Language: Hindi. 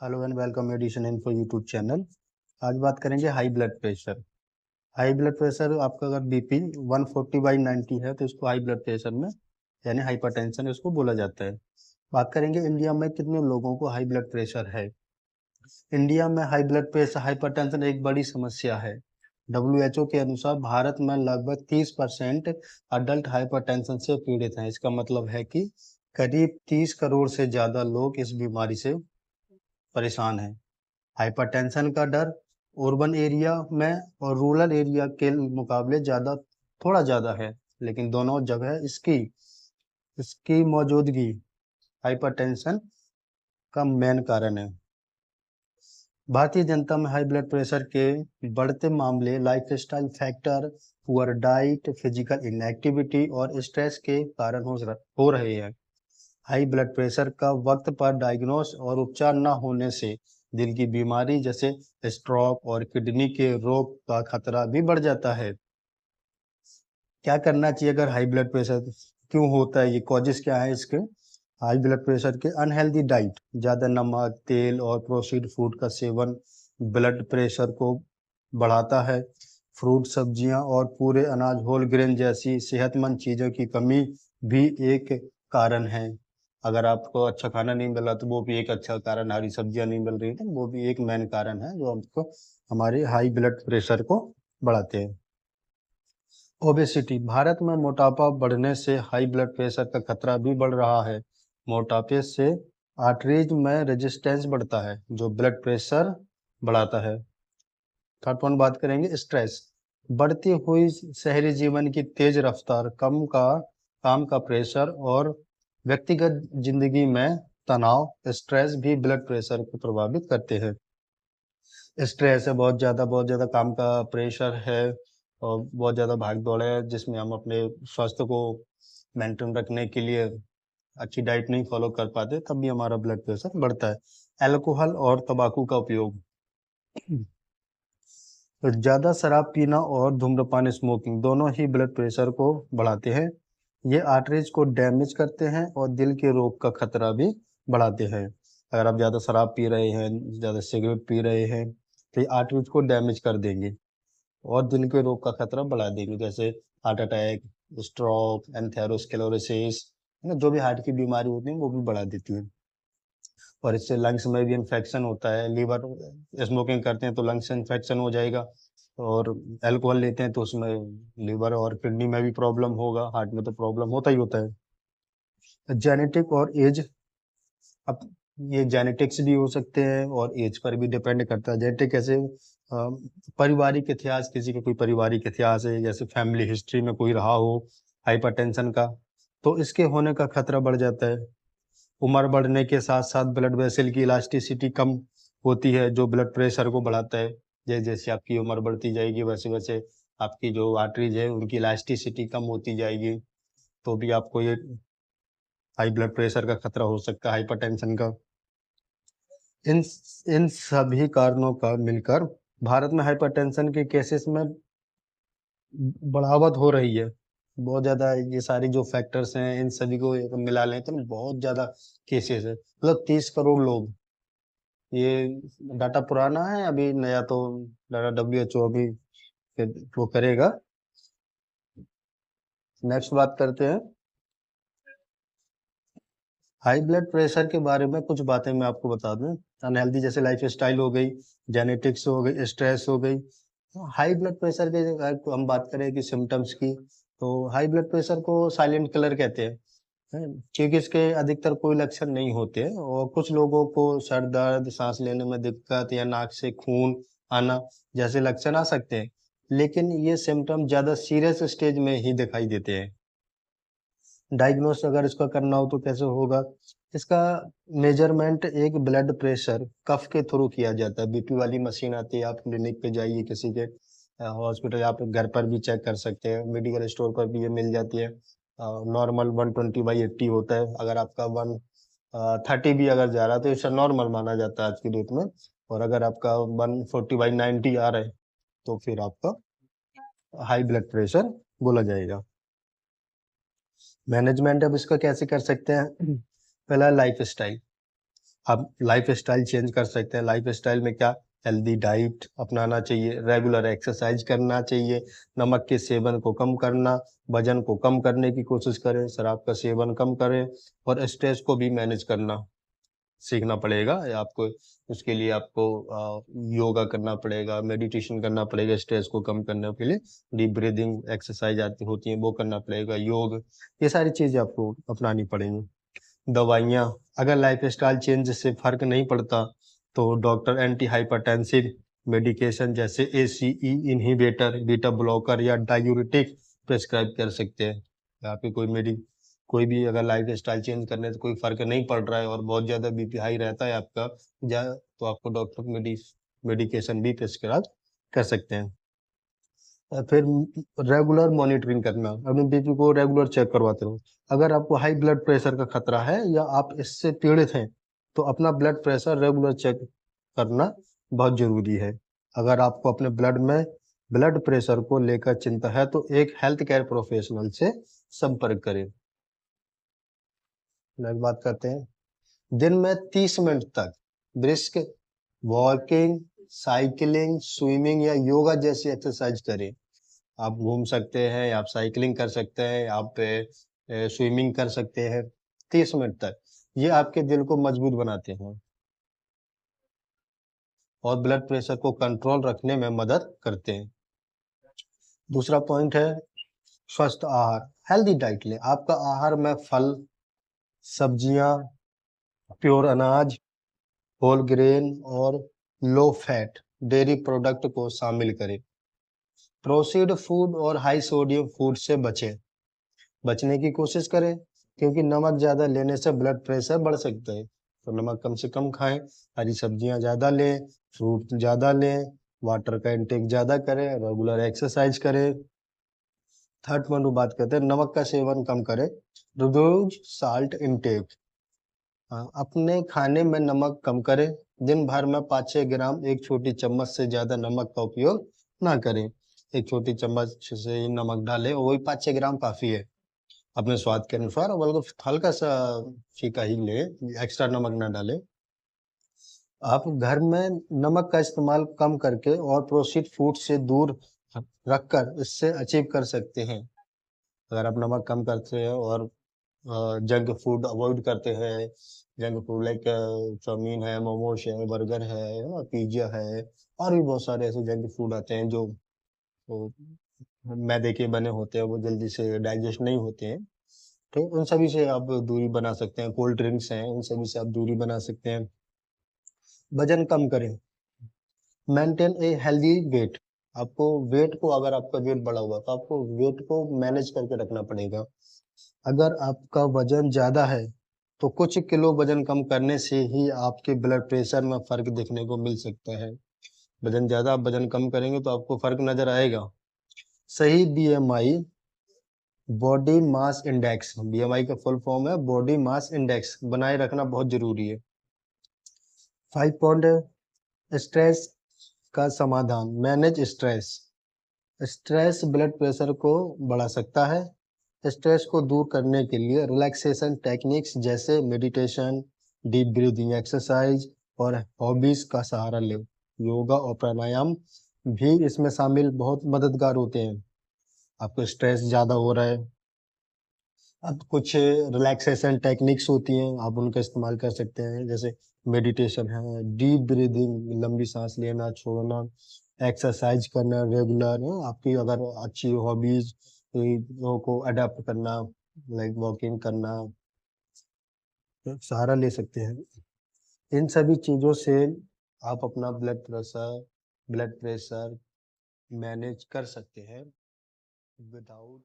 Hello and welcome edition info YouTube channel. आज बात करेंगे high blood pressure. High blood pressure आपका अगर बीपी 140/90 है तो इसको हाई ब्लड प्रेशर में यानी हाइपरटेंशन इसको बोला जाता है। बात करेंगे इंडिया में कितने लोगों को हाई ब्लड प्रेशर है। इंडिया में हाई ब्लड प्रेशर हाइपरटेंशन एक बड़ी समस्या है। डब्ल्यूएचओ के अनुसार भारत में लगभग 30% अडल्ट हाइपरटेंशन से पीड़ित हैं। इसका मतलब है कि करीब 30 करोड़ से ज़्यादा लोग इस बीमारी से परेशान हैं। हाइपरटेंशन का डर अर्बन एरिया में और रूरल एरिया के मुकाबले थोड़ा ज़्यादा है, लेकिन दोनों जगह इसकी इसकी मौजूदगी हाइपरटेंशन का मेन कारण है। भारतीय जनता में हाई ब्लड प्रेशर के बढ़ते मामले lifestyle factor, poor diet, physical inactivity और स्ट्रेस के कारण हो रहे हैं। हाई ब्लड प्रेशर का वक्त पर डायग्नोस और उपचार न होने से दिल की बीमारी जैसे स्ट्रोक और किडनी के रोग का खतरा भी बढ़ जाता है। क्या करना चाहिए अगर हाई ब्लड प्रेशर क्यों होता है, ये कॉजेस क्या है इसके? हाई ब्लड प्रेशर के अनहेल्दी डाइट, ज़्यादा नमक, तेल और प्रोसेस्ड फूड का सेवन ब्लड प्रेशर को बढ़ाता है। फ्रूट, सब्जियां और पूरे अनाज, होल ग्रेन जैसी सेहतमंद चीज़ों की कमी भी एक कारण है। अगर आपको अच्छा खाना नहीं मिला तो वो भी एक अच्छा कारण, हरी सब्जियां नहीं मिल रही तो वो भी एक मेन कारण है जो हमको हमारे हाई ब्लड प्रेशर को बढ़ाते हैं। ओबेसिटी, भारत में मोटापा बढ़ने से हाई ब्लड प्रेशर का खतरा भी बढ़ रहा है। मोटापे से आर्टरीज में रेजिस्टेंस बढ़ता है जो ब्लड प्रेशर बढ़ाता है। थर्ड पॉइंट बात करेंगे स्ट्रेस। बढ़ती हुई शहरी जीवन की तेज रफ्तार, काम का प्रेशर और व्यक्तिगत जिंदगी में तनाव, स्ट्रेस भी ब्लड प्रेशर को प्रभावित करते हैं। स्ट्रेस है बहुत ज़्यादा काम का प्रेशर है और बहुत ज़्यादा भाग दौड़ है जिसमें हम अपने स्वास्थ्य को मेंटेन रखने के लिए अच्छी डाइट नहीं फॉलो कर पाते, तब भी हमारा ब्लड प्रेशर बढ़ता है। अल्कोहल और तंबाकू का उपयोग, तो ज़्यादा शराब पीना और धूम्रपान, स्मोकिंग दोनों ही ब्लड प्रेशर को बढ़ाते हैं। ये आर्टरीज को डैमेज करते हैं और दिल के रोग का खतरा भी बढ़ाते हैं। अगर आप ज़्यादा शराब पी रहे हैं, ज़्यादा सिगरेट पी रहे हैं तो ये आर्टरीज को डैमेज कर देंगे और दिल के रोग का खतरा बढ़ा देंगे, जैसे हार्ट अटैक, स्ट्रोक, एंथेरोस्क्लेरोसिस, है ना, जो भी हार्ट की बीमारी होती है वो भी बढ़ा देती है। और इससे लंग्स में भी इन्फेक्शन होता है। लीवर, स्मोकिंग करते हैं तो लंग्स इन्फेक्शन हो जाएगा और अल्कोहल लेते हैं तो उसमें लीवर और किडनी में भी प्रॉब्लम होगा, हार्ट में तो प्रॉब्लम होता ही होता है। जेनेटिक और एज, अब ये जेनेटिक्स भी हो सकते हैं और एज पर भी डिपेंड करता है। जेनेटिक कैसे? पारिवारिक इतिहास, किसी का कोई पारिवारिक इतिहास है, जैसे फैमिली हिस्ट्री में कोई रहा हो हाइपरटेंशन का, तो इसके होने का खतरा बढ़ जाता है। उम्र बढ़ने के साथ साथ ब्लड वेसल की इलास्टिसिटी कम होती है जो ब्लड प्रेशर को बढ़ाता है। जैसे जैसे आपकी उम्र बढ़ती जाएगी वैसे वैसे आपकी जो आर्टरीज है उनकी इलास्टिसिटी कम होती जाएगी, तो भी आपको ये हाई ब्लड प्रेशर का खतरा हो सकता है, हाइपरटेंशन का। इन इन सभी कारणों का मिलकर भारत में हाइपरटेंशन के केसेस में बढ़ावट हो रही है। बहुत ज़्यादा ये सारी जो फैक्टर्स हैं इन सभी को मिला लें तो बहुत ज़्यादा केसेस है, मतलब 30 करोड़ लोग। ये डाटा पुराना है, अभी नया तो डाटा डब्ल्यूएचओ अभी फिर वो करेगा। नेक्स्ट बात करते हैं हाई ब्लड प्रेशर के बारे में। कुछ बातें मैं आपको बता दूं। अनहेल्दी जैसे लाइफ स्टाइल हो गई, जेनेटिक्स हो गई, स्ट्रेस हो गई। हाई ब्लड प्रेशर के अगर हम बात करें कि सिम्टम्स की, तो हाई ब्लड प्रेशर को साइलेंट किलर कहते हैं, क्योंकि इसके अधिकतर कोई लक्षण नहीं होते हैं और कुछ लोगों को सर दर्द, सांस लेने में दिक्कत या नाक से खून आना जैसे लक्षण आ सकते हैं, लेकिन ये सिम्टम ज्यादा सीरियस स्टेज में ही दिखाई देते हैं। डायग्नोस अगर इसका करना हो तो कैसे होगा? इसका मेजरमेंट एक ब्लड प्रेशर कफ के थ्रू किया जाता है। बीपी वाली मशीन आती है, आप क्लिनिक पे जाइए, किसी के हॉस्पिटल, आप घर पर भी चेक कर सकते हैं, मेडिकल स्टोर पर भी ये मिल जाती है। नॉर्मल 120/80 होता है। अगर आपका 130 भी अगर जा रहा है तो इसे नॉर्मल माना जाता है आज की डेट में। और अगर आपका 140/90 आ रहा है तो फिर आपका हाई ब्लड प्रेशर बोला जाएगा। मैनेजमेंट अब इसका कैसे कर सकते हैं? पहला, लाइफ स्टाइल। आप लाइफ स्टाइल चेंज कर सकते हैं। लाइफ स्टाइल में क्या, हेल्दी डाइट अपनाना चाहिए, रेगुलर एक्सरसाइज करना चाहिए, नमक के सेवन को कम करना, वजन को कम करने की कोशिश करें, शराब का सेवन कम करें और स्ट्रेस को भी मैनेज करना सीखना पड़ेगा। आपको उसके लिए आपको योगा करना पड़ेगा, मेडिटेशन करना पड़ेगा, स्ट्रेस को कम करने के लिए डीप ब्रीदिंग एक्सरसाइज आती होती हैं वो करना पड़ेगा, योग, ये सारी चीज़ें आपको अपनानी पड़ेंगी। दवाइयाँ, अगर लाइफ स्टाइल चेंज से फर्क नहीं पड़ता तो डॉक्टर एंटी हाइपरटेंसिव मेडिकेशन जैसे ACE इनहिबिटर, बीटा ब्लॉकर या डायूरेटिक प्रेस्क्राइब कर सकते हैं। आपकी कोई भी अगर लाइफ स्टाइल चेंज करने से कोई फर्क नहीं पड़ रहा है और बहुत ज़्यादा BP हाई रहता है आपका, तो आपको डॉक्टर मेडिकेशन भी प्रेस्क्राइब कर सकते हैं। फिर रेगुलर मॉनिटरिंग करना, अपने BP को रेगुलर चेक करवाते रहो। अगर आपको हाई ब्लड प्रेशर का खतरा है या आप इससे पीड़ित हैं तो अपना ब्लड प्रेशर रेगुलर चेक करना बहुत जरूरी है। अगर आपको अपने ब्लड प्रेशर को लेकर चिंता है तो एक हेल्थ केयर प्रोफेशनल से संपर्क करें। नेक्स्ट बात करते हैं, दिन में 30 मिनट तक ब्रिस्क वॉकिंग, साइकिलिंग, स्विमिंग या योगा जैसी एक्सरसाइज करें। आप घूम सकते हैं, आप साइकिलिंग कर सकते हैं, आप स्विमिंग कर सकते हैं 30 मिनट तक। ये आपके दिल को मजबूत बनाते हैं और ब्लड प्रेशर को कंट्रोल रखने में मदद करते हैं। दूसरा पॉइंट है स्वस्थ आहार, हेल्दी डाइट लें। आपका आहार में फल, सब्जियां, प्योर अनाज, होल ग्रेन और लो फैट डेयरी प्रोडक्ट को शामिल करें। प्रोसेस्ड फूड और हाई सोडियम फूड से बचने की कोशिश करें क्योंकि नमक ज़्यादा लेने से ब्लड प्रेशर बढ़ सकता है। तो नमक कम से कम खाएं, हरी सब्जियां ज़्यादा लें, फ्रूट ज़्यादा लें, वाटर का इंटेक ज़्यादा करें, रेगुलर एक्सरसाइज करें। थर्ड पॉइंट बात करते हैं, नमक का सेवन कम करें, रिड्यूस साल्ट इंटेक। अपने खाने में नमक कम करें, दिन भर में 5-6 ग्राम, एक छोटी चम्मच से ज़्यादा नमक का उपयोग ना करें। एक छोटी चम्मच से नमक डालें, वही 5-6 ग्राम काफ़ी है अपने स्वाद के अनुसार, और बल्कि हल्का सा फीका ही ले, एक्स्ट्रा नमक ना डालें। आप घर में नमक का इस्तेमाल कम करके और प्रोसेस्ड फूड से दूर रखकर इससे अचीव कर सकते हैं। अगर आप नमक कम करते हैं और जंक फूड अवॉइड करते हैं, जंक फूड लाइक चाउमीन है, मोमोज है, बर्गर है, पिज्जा है, और भी बहुत सारे ऐसे जंक फूड आते हैं जो मैदे के बने होते हैं, वो जल्दी से डाइजेस्ट नहीं होते हैं। तो उन सभी से आप दूरी बना सकते हैं। कोल्ड ड्रिंक्स हैं, उन सभी से आप दूरी बना सकते हैं। वजन कम करें, मेंटेन ए हेल्दी वेट। आपको वेट को, अगर आपका वेट बढ़ा हुआ तो आपको वेट को मैनेज करके रखना पड़ेगा। अगर आपका वजन ज़्यादा है तो कुछ किलो वजन कम करने से ही आपके ब्लड प्रेशर में फर्क देखने को मिल सकता है। वजन ज़्यादा, आप वजन कम करेंगे तो आपको फर्क नजर आएगा। सही BMI, body mass index, BMI का फुल फॉर्म है बॉडी मास इंडेक्स, बनाए रखना बहुत जरूरी है। 5 पॉइंट स्ट्रेस का समाधान, manage stress. Stress blood pressure को बढ़ा सकता है। स्ट्रेस को दूर करने के लिए रिलैक्सेशन टेक्निक्स जैसे मेडिटेशन, डीप ब्रीदिंग एक्सरसाइज और हॉबीज का सहारा लें। योगा और प्राणायाम भी इसमें शामिल बहुत मददगार होते हैं। आपको स्ट्रेस ज़्यादा हो रहा है, अब कुछ रिलैक्सेशन टेक्निक्स होती हैं, आप उनका इस्तेमाल कर सकते हैं, जैसे मेडिटेशन है, डीप ब्रीदिंग, लंबी सांस लेना छोड़ना, एक्सरसाइज करना रेगुलर है। आपकी अगर अच्छी हॉबीज को अडेप्ट करना, लाइक वॉकिंग करना, सहारा ले सकते हैं। इन सभी चीज़ों से आप अपना ब्लड प्रेशर मैनेज कर सकते हैं विदाउट